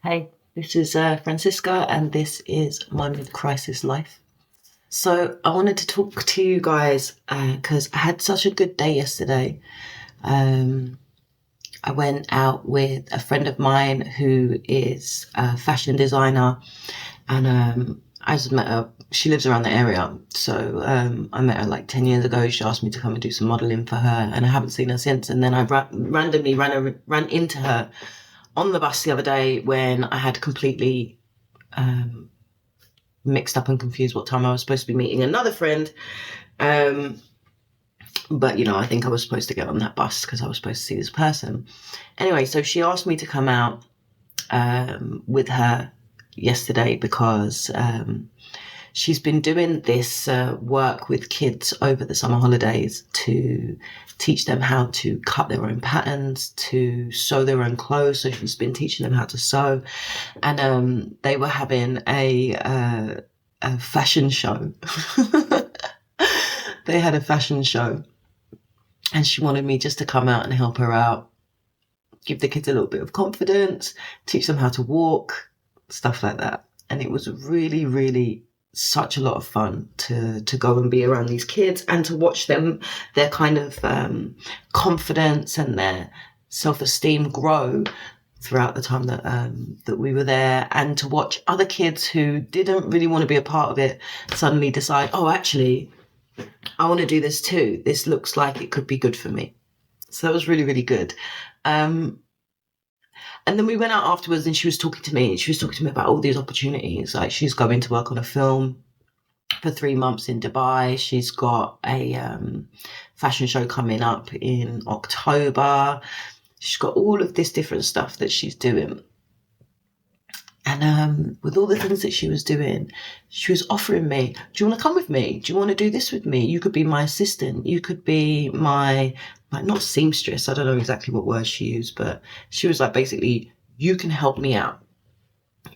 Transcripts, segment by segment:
Hey, this is Francisca, and this is my mid-crisis life. So I wanted to talk to you guys because I had such a good day yesterday. I went out with a friend of mine who is a fashion designer, and I just met her. She lives around the area, so I met her like 10 years ago. She asked me to come and do some modelling for her, and I haven't seen her since. And then I randomly ran into her on the bus the other day when I had completely mixed up and confused what time I was supposed to be meeting another friend. But, I think I was supposed to get on that bus because I was supposed to see this person. Anyway, so she asked me to come out with her yesterday because she's been doing this work with kids over the summer holidays to teach them how to cut their own patterns, to sew their own clothes. So she's been teaching them how to sew. And they were having a fashion show. They had a fashion show. And she wanted me just to come out and help her out, give the kids a little bit of confidence, teach them how to walk, stuff like that. And it was really, really such a lot of fun to go and be around these kids and to watch them, their kind of confidence and their self-esteem grow throughout the time that we were there, and to watch other kids who didn't really want to be a part of it suddenly decide, oh, actually, I want to do this too. This looks like it could be good for me. So that was really, really good. And then we went out afterwards and she was talking to me. She was talking to me about all these opportunities. Like, she's going to work on a film for 3 months in Dubai. She's got a fashion show coming up in October. She's got all of this different stuff that she's doing. And with all the things that she was doing, she was offering me, do you want to come with me? Do you want to do this with me? You could be my assistant. You could be my, not seamstress. I don't know exactly what word she used, but she was like, basically, you can help me out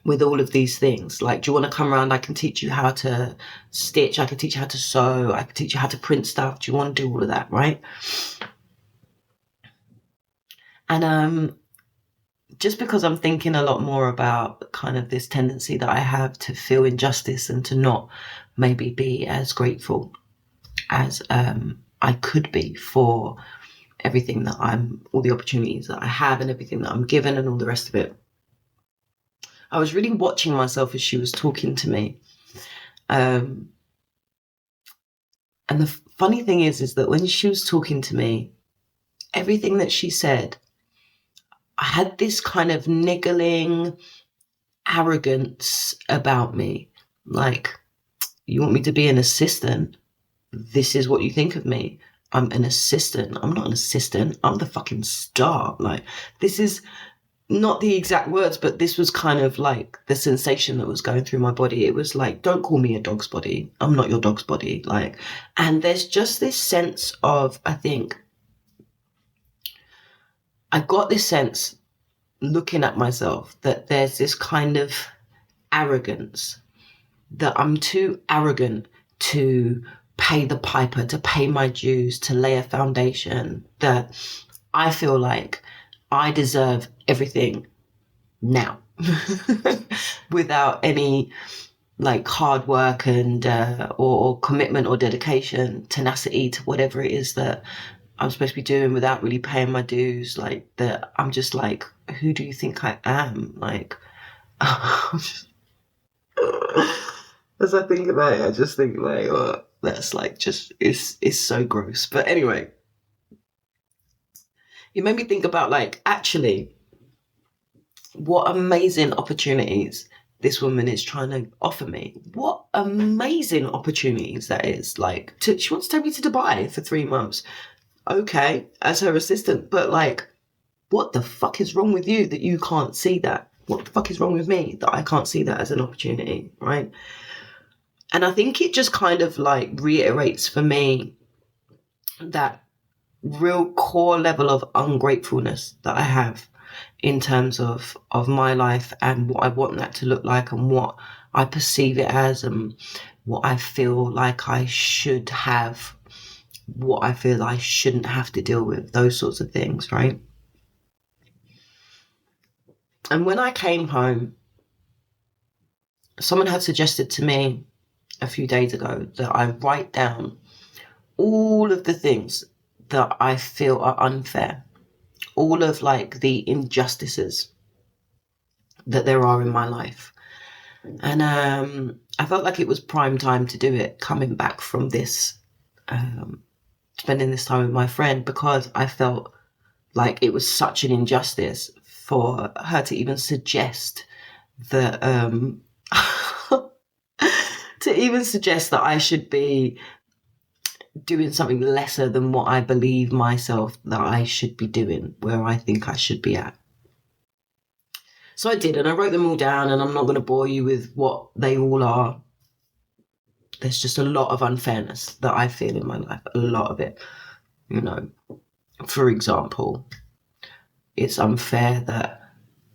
with all of these things. Like, do you want to come around? I can teach you how to stitch. I can teach you how to sew. I can teach you how to print stuff. Do you want to do all of that? Right. And, just because I'm thinking a lot more about kind of this tendency that I have to feel injustice and to not maybe be as grateful as I could be for everything that all the opportunities that I have and everything that I'm given and all the rest of it. I was really watching myself as she was talking to me. And the funny thing is that when she was talking to me, everything that she said, I had this kind of niggling arrogance about me. Like, you want me to be an assistant? This is what you think of me. I'm an assistant. I'm not an assistant. I'm the fucking star. Like, this is not the exact words, but this was kind of like the sensation that was going through my body. It was like, don't call me a dog's body. I'm not your dog's body. Like, and there's just this sense of, I think, I got this sense looking at myself that there's this kind of arrogance, that I'm too arrogant to pay the piper, to pay my dues, to lay a foundation, that I feel like I deserve everything now without any like hard work and or commitment or dedication, tenacity to whatever it is that I'm supposed to be doing, without really paying my dues. Like, that I'm just like, who do you think I am? Like, as I think about it, I just think like, oh, that's like just, it's so gross. But anyway, it made me think about like, actually, what amazing opportunities this woman is trying to offer me. What amazing opportunities that is. Like, she wants to take me to Dubai for 3 months. Okay, as her assistant, but like, what the fuck is wrong with you that you can't see that? What the fuck is wrong with me that I can't see that as an opportunity, right? And I think it just kind of like reiterates for me that real core level of ungratefulness that I have in terms of my life and what I want that to look like and what I perceive it as and what I feel like I should have, what I feel I shouldn't have to deal with, those sorts of things, right? And when I came home, someone had suggested to me a few days ago that I write down all of the things that I feel are unfair, all of like the injustices that there are in my life. And I felt like it was prime time to do it, coming back from this, spending this time with my friend, because I felt like it was such an injustice for her to even suggest that to even suggest that I should be doing something lesser than what I believe myself that I should be doing, where I think I should be at. So I did, and I wrote them all down, and I'm not going to bore you with what they all are. There's just a lot of unfairness that I feel in my life, a lot of it. You know, for example, it's unfair that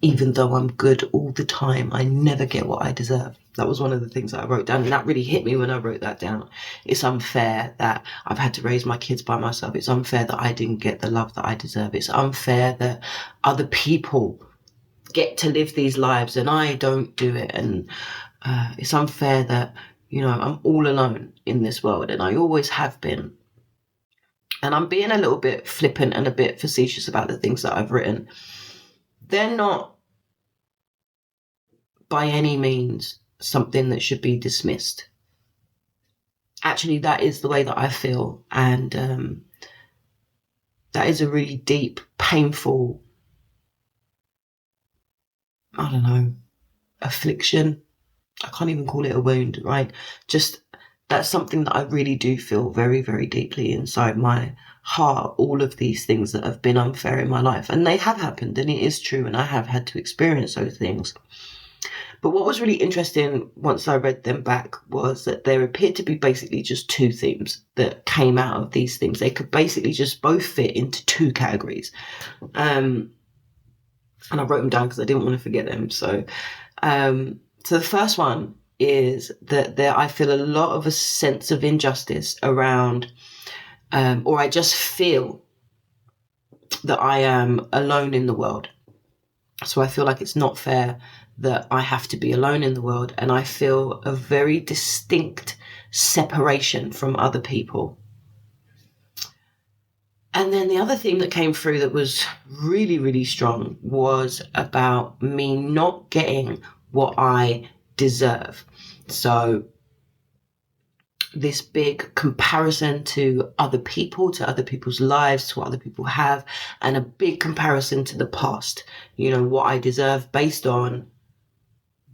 even though I'm good all the time, I never get what I deserve. That was one of the things that I wrote down, and that really hit me when I wrote that down. It's unfair that I've had to raise my kids by myself. It's unfair that I didn't get the love that I deserve. It's unfair that other people get to live these lives and I don't do it. And it's unfair that, you know, I'm all alone in this world, and I always have been. And I'm being a little bit flippant and a bit facetious about the things that I've written. They're not by any means something that should be dismissed. Actually, that is the way that I feel. And that is a really deep, painful, I don't know, affliction. I can't even call it a wound, right? Just that's something that I really do feel very, very deeply inside my heart. All of these things that have been unfair in my life, and they have happened, and it is true, and I have had to experience those things. But what was really interesting once I read them back was that there appeared to be basically just two themes that came out of these things. They could basically just both fit into two categories. And I wrote them down because I didn't want to forget them. So the first one is that I feel a lot of a sense of injustice around, or I just feel that I am alone in the world. So I feel like it's not fair that I have to be alone in the world, and I feel a very distinct separation from other people. And then the other theme that came through that was really, really strong was about me not getting what I deserve. So this big comparison to other people, to other people's lives, to what other people have, and a big comparison to the past, you know, what I deserve based on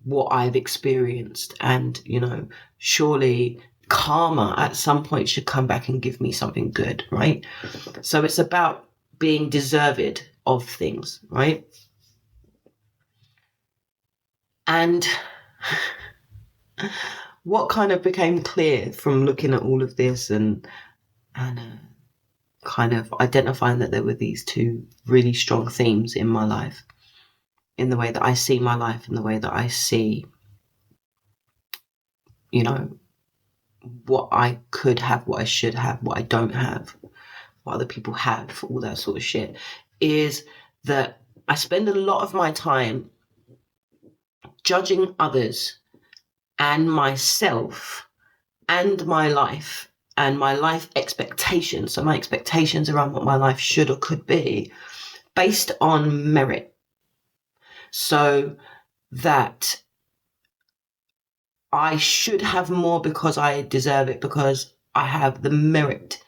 what I've experienced. And, you know, surely karma at some point should come back and give me something good, right? So it's about being deserved of things, right? And what kind of became clear from looking at all of this and kind of identifying that there were these two really strong themes in my life, in the way that I see my life, in the way that I see, you know, what I could have, what I should have, what I don't have, what other people have, all that sort of shit, is that I spend a lot of my time judging others and myself and my life and my life expectations. So my expectations around what my life should or could be based on merit. So that I should have more because I deserve it, because I have the merit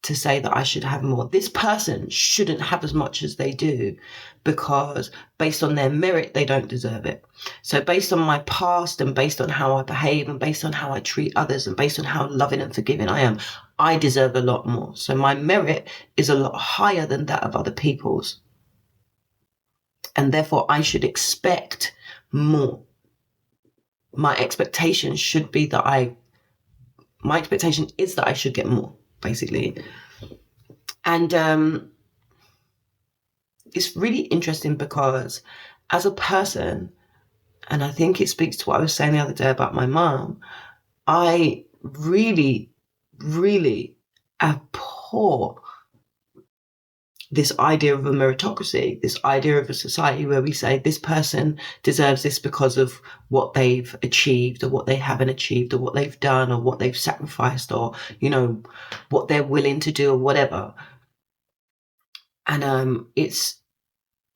to say that I should have more. This person shouldn't have as much as they do because based on their merit, they don't deserve it. So based on my past and based on how I behave and based on how I treat others and based on how loving and forgiving I am, I deserve a lot more. So my merit is a lot higher than that of other people's. And therefore I should expect more. My expectation should be that my expectation is that I should get more, basically. And it's really interesting because as a person, and I think it speaks to what I was saying the other day about my mom, I really, really abhor this idea of a meritocracy, this idea of a society where we say this person deserves this because of what they've achieved or what they haven't achieved or what they've done or what they've sacrificed or, you know, what they're willing to do or whatever. And it's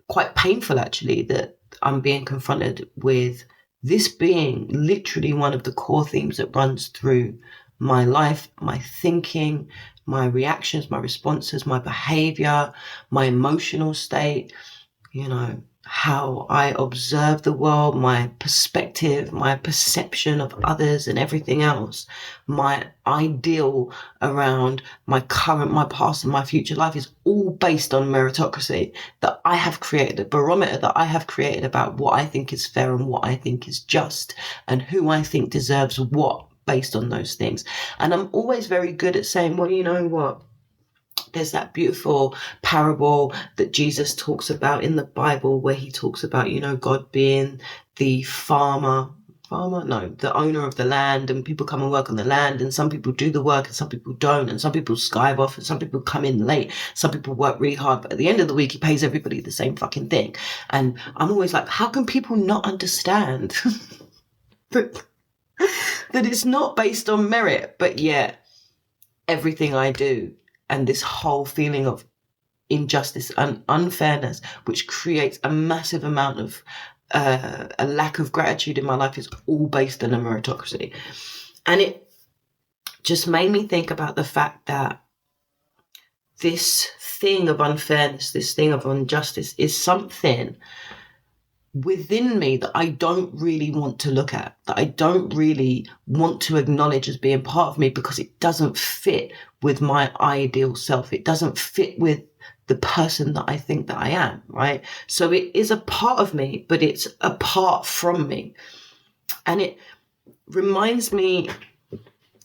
quite painful, actually, that I'm being confronted with this being literally one of the core themes that runs through my life, my thinking, my reactions, my responses, my behavior, my emotional state, you know, how I observe the world, my perspective, my perception of others and everything else, my ideal around my current, my past and my future life is all based on meritocracy that I have created, a barometer that I have created about what I think is fair and what I think is just and who I think deserves what based on those things. And I'm always very good at saying, well, you know what? There's that beautiful parable that Jesus talks about in the Bible where he talks about, you know, God being the the owner of the land, and people come and work on the land, and some people do the work and some people don't, and some people skive off and some people come in late, some people work really hard, but at the end of the week he pays everybody the same fucking thing. And I'm always like, how can people not understand that it's not based on merit, but yet everything I do and this whole feeling of injustice and unfairness, which creates a massive amount of a lack of gratitude in my life, is all based on a meritocracy. And it just made me think about the fact that this thing of unfairness, this thing of injustice is something within me that I don't really want to look at, that I don't really want to acknowledge as being part of me, because it doesn't fit with my ideal self. It doesn't fit with the person that I think that I am, right? So it is a part of me, but it's apart from me. And it reminds me,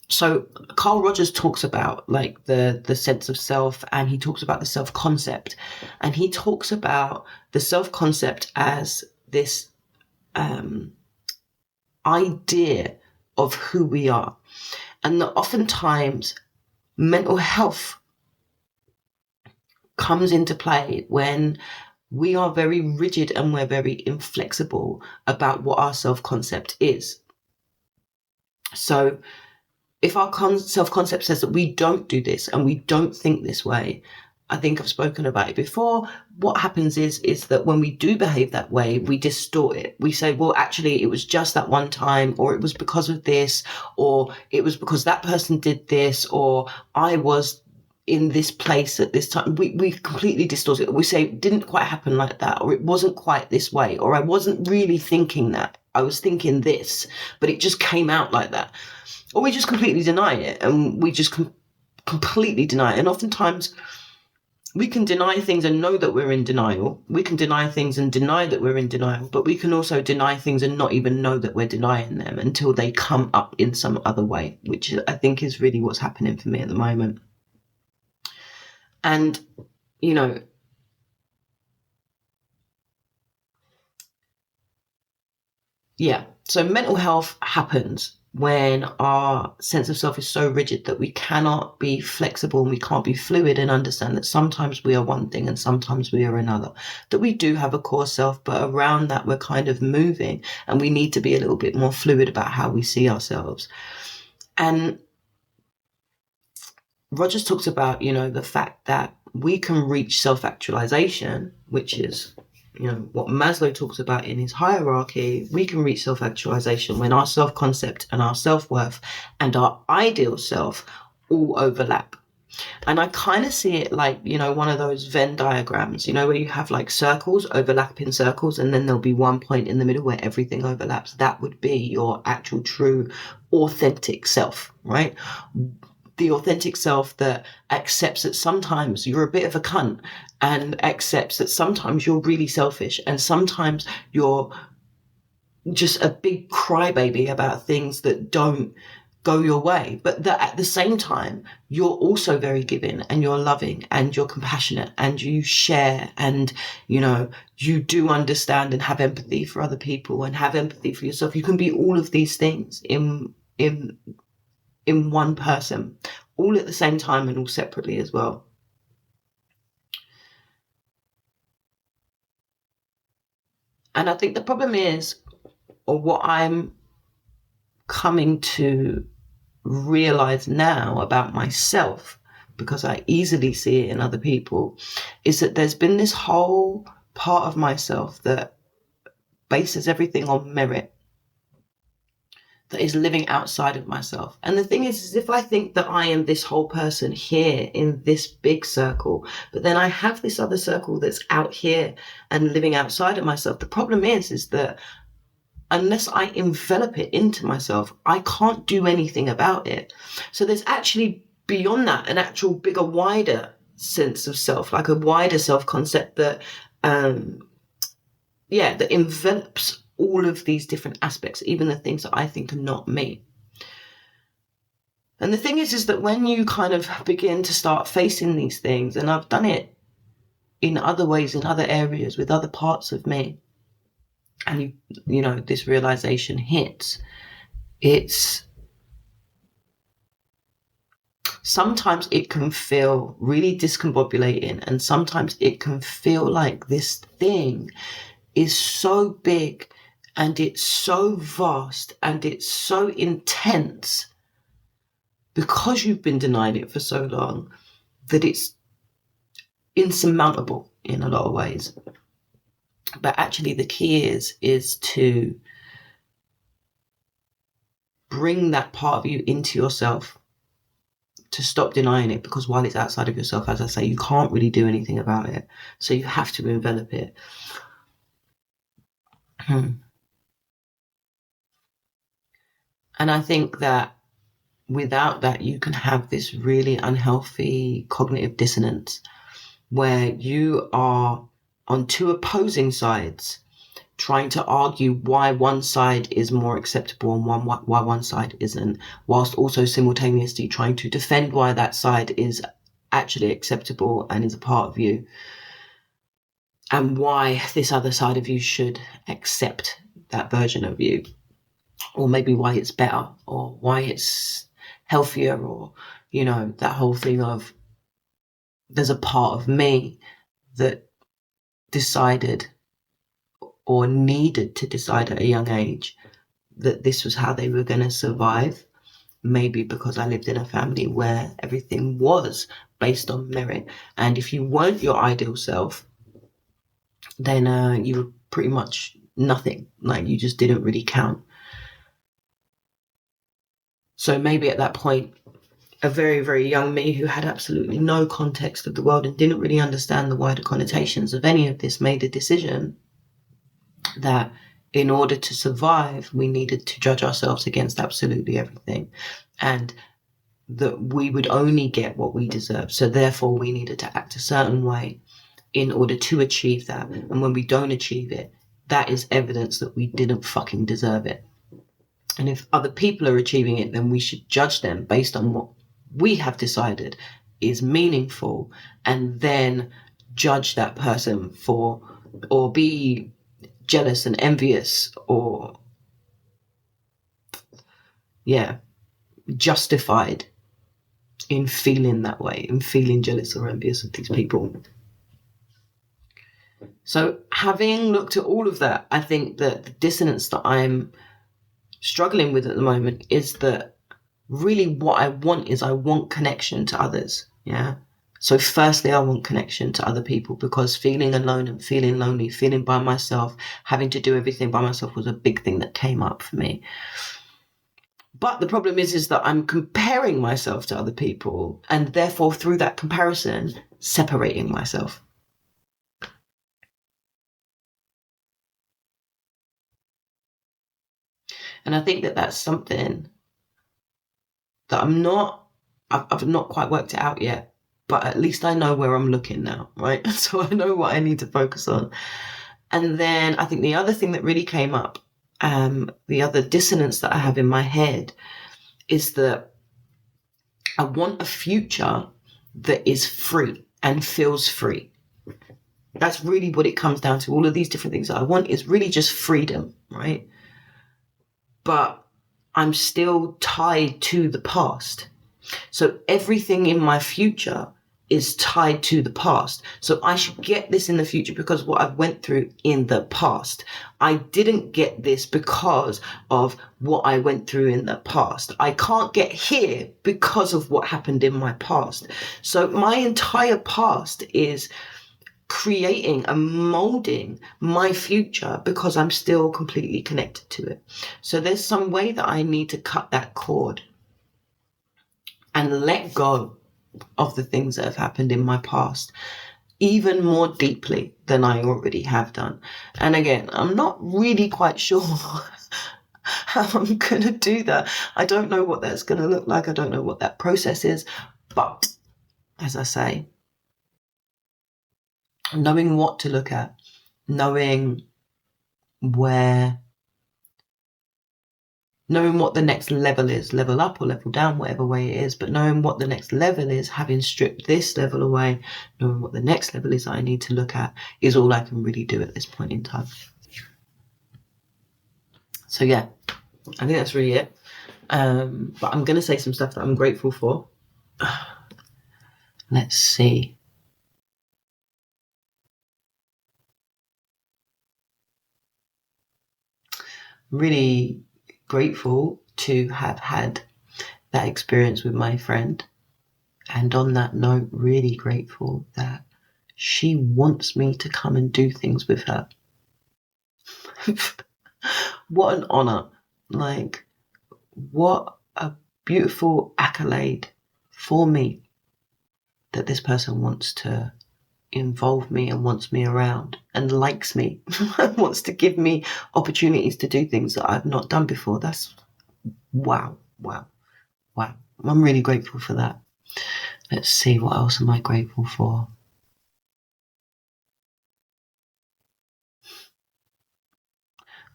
so Carl Rogers talks about like the sense of self, and he talks about the self-concept, and he talks about the self-concept as this idea of who we are, and that oftentimes mental health comes into play when we are very rigid and we're very inflexible about what our self-concept is. So if our self-concept says that we don't do this and we don't think this way, I think I've spoken about it before, what happens is that when we do behave that way, we distort it. We say, well, actually, it was just that one time, or it was because of this, or it was because that person did this, or I was in this place at this time. We completely distort it. We say it didn't quite happen like that, or it wasn't quite this way, or I wasn't really thinking that. I was thinking this, but it just came out like that. Or we just completely deny it, and we just completely deny it. And oftentimes we can deny things and know that we're in denial. We can deny things and deny that we're in denial, but we can also deny things and not even know that we're denying them until they come up in some other way, which I think is really what's happening for me at the moment. And, you know, yeah, so mental health happens when our sense of self is so rigid that we cannot be flexible and we can't be fluid and understand that sometimes we are one thing and sometimes we are another, that we do have a core self, but around that we're kind of moving, and we need to be a little bit more fluid about how we see ourselves. And Rogers talks about, you know, the fact that we can reach self-actualization, which is, you know, what Maslow talks about in his hierarchy. We can reach self-actualization when our self-concept and our self-worth and our ideal self all overlap. And I kind of see it like, you know, one of those Venn diagrams, you know, where you have like circles, overlapping circles, and then there'll be one point in the middle where everything overlaps. That would be your actual, true, authentic self, right? The authentic self that accepts that sometimes you're a bit of a cunt, and accepts that sometimes you're really selfish, and sometimes you're just a big crybaby about things that don't go your way, but that at the same time, you're also very giving and you're loving and you're compassionate and you share, and, you know, you do understand and have empathy for other people and have empathy for yourself. You can be all of these things in one person, all at the same time and all separately as well. And I think the problem is, or what I'm coming to realize now about myself, because I easily see it in other people, is that there's been this whole part of myself that bases everything on merit, that is living outside of myself. And the thing is if I think that I am this whole person here in this big circle, but then I have this other circle that's out here and living outside of myself, the problem is that unless I envelop it into myself, I can't do anything about it. So there's actually beyond that an actual bigger, wider sense of self, like a wider self-concept that, that envelops all of these different aspects, even the things that I think are not me. And the thing is that when you kind of begin to start facing these things, and I've done it in other ways, in other areas, with other parts of me, and you know, this realization hits, it's sometimes it can feel really discombobulating, and sometimes it can feel like this thing is so big and it's so vast and it's so intense because you've been denying it for so long that it's insurmountable in a lot of ways. But actually the key is to bring that part of you into yourself, to stop denying it, because while it's outside of yourself, as I say, you can't really do anything about it. So you have to envelop it. And I think that without that, you can have this really unhealthy cognitive dissonance where you are on two opposing sides trying to argue why one side is more acceptable and why one side isn't, whilst also simultaneously trying to defend why that side is actually acceptable and is a part of you, and why this other side of you should accept that version of you, or maybe why it's better, or why it's healthier, or, you know, that whole thing of there's a part of me that decided or needed to decide at a young age that this was how they were going to survive. Maybe because I lived in a family where everything was based on merit. And if you weren't your ideal self, then you were pretty much nothing. Like, you just didn't really count. So maybe at that point, a very, very young me who had absolutely no context of the world and didn't really understand the wider connotations of any of this made a decision that in order to survive, we needed to judge ourselves against absolutely everything, and that we would only get what we deserve. So therefore, we needed to act a certain way in order to achieve that. And when we don't achieve it, that is evidence that we didn't fucking deserve it. And if other people are achieving it, then we should judge them based on what we have decided is meaningful, and then judge that person for, or be jealous and envious, or justified in feeling that way, in feeling jealous or envious of these people. So having looked at all of that, I think that the dissonance that I'm struggling with at the moment is that really what I want is I want connection to others. So firstly, I want connection to other people, because feeling alone and feeling lonely, feeling by myself, having to do everything by myself was a big thing that came up for me. But the problem is that I'm comparing myself to other people, and therefore through that comparison, separating myself. And I think that that's something that I've not quite worked it out yet, but at least I know where I'm looking now, right? So I know what I need to focus on. And then I think the other thing that really came up, the other dissonance that I have in my head, is that I want a future that is free and feels free. That's really what it comes down to. All of these different things that I want is really just freedom, right? But I'm still tied to the past. So everything in my future is tied to the past. So I should get this in the future because what I've went through in the past. I didn't get this because of what I went through in the past. I can't get here because of what happened in my past. So my entire past is creating and molding my future because I'm still completely connected to it. So there's some way that I need to cut that cord and let go of the things that have happened in my past even more deeply than I already have done. And again, I'm not really quite sure how I'm going to do that. I don't know what that's going to look like. I don't know what that process is. But as I say, knowing what to look at, knowing what the next level is, level up or level down, whatever way it is, but knowing what the next level is, having stripped this level away, knowing what the next level is that I need to look at is all I can really do at this point in time. So yeah, I think that's really it. But I'm going to say some stuff that I'm grateful for. Let's see. Really grateful to have had that experience with my friend. And on that note, really grateful that she wants me to come and do things with her. What an honor. Like, what a beautiful accolade for me that this person wants to involve me and wants me around and likes me and wants to give me opportunities to do things that I've not done before. That's wow. I'm really grateful for that. Let's see, what else am I grateful for?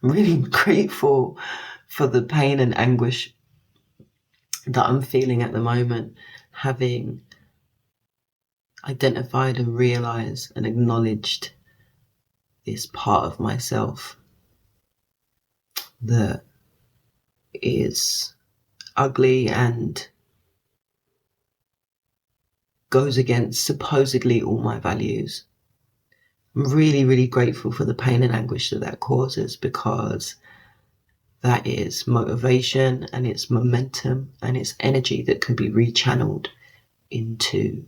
I'm really grateful for the pain and anguish that I'm feeling at the moment, having identified and realized and acknowledged this part of myself that is ugly and goes against supposedly all my values. I'm really, really grateful for the pain and anguish that causes, because that is motivation and it's momentum and it's energy that can be rechanneled into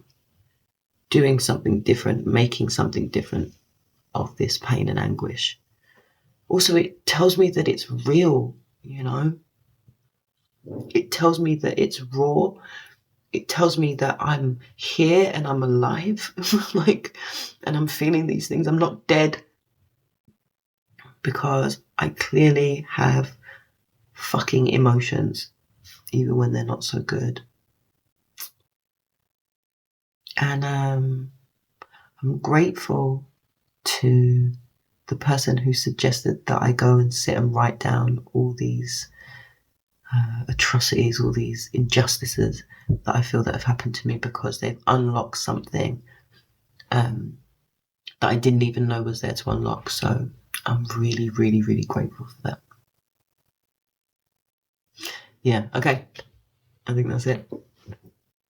doing something different, making something different of this pain and anguish. Also, it tells me that it's real, It tells me that it's raw. It tells me that I'm here and I'm alive, and I'm feeling these things. I'm not dead, because I clearly have fucking emotions, even when they're not so good. And I'm grateful to the person who suggested that I go and sit and write down all these atrocities, all these injustices that I feel that have happened to me, because they've unlocked something that I didn't even know was there to unlock. So I'm really, really, really grateful for that. Yeah, okay. I think that's it.